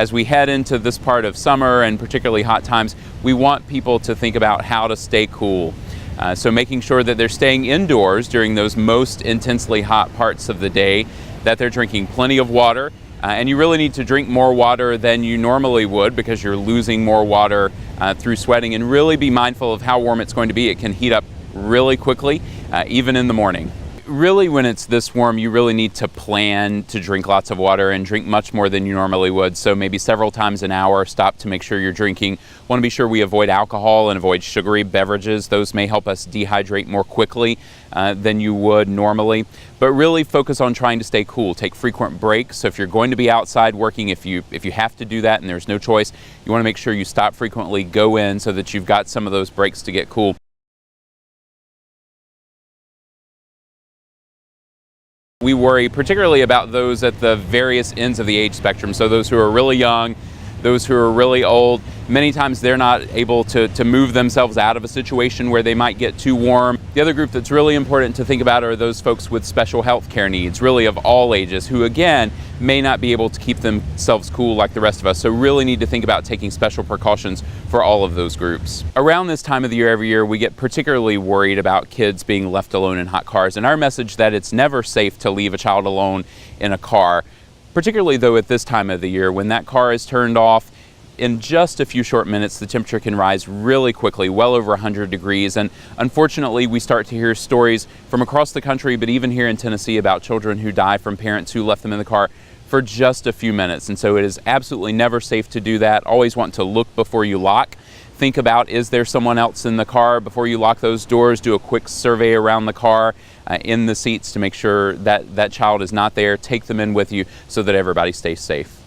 as we head into this part of summer and particularly hot times, we want people to think about how to stay cool. So making sure that they're staying indoors during those most intensely hot parts of the day, that they're drinking plenty of water, and you really need to drink more water than you normally would because you're losing more water through sweating, and really be mindful of how warm it's going to be. It can heat up really quickly, even in the morning. Really, when it's this warm, you really need to plan to drink lots of water and drink much more than you normally would. So maybe several times an hour, stop to make sure you're drinking. Want to be sure we avoid alcohol and avoid sugary beverages. Those may help us dehydrate more quickly than you would normally. But really focus on trying to stay cool. Take frequent breaks. So if you're going to be outside working, if you have to do that and there's no choice, you want to make sure you stop frequently, go in so that you've got some of those breaks to get cool. We worry particularly about those at the various ends of the age spectrum, so those who are really young, those who are really old. Many times they're not able to move themselves out of a situation where they might get too warm. The other group that's really important to think about are those folks with special health care needs, really of all ages, who again may not be able to keep themselves cool like the rest of us. So really need to think about taking special precautions for all of those groups. Around this time of the year every year, we get particularly worried about kids being left alone in hot cars, and our message that it's never safe to leave a child alone in a car. Particularly though at this time of the year, when that car is turned off, in just a few short minutes the temperature can rise really quickly, well over 100 degrees. And unfortunately we start to hear stories from across the country, but even here in Tennessee, about children who die from parents who left them in the car for just a few minutes. And so it is absolutely never safe to do that. Always want to look before you lock. Think about, is there someone else in the car before you lock those doors? Do a quick survey around the car, in the seats, to make sure that that child is not there. Take them in with you so that everybody stays safe.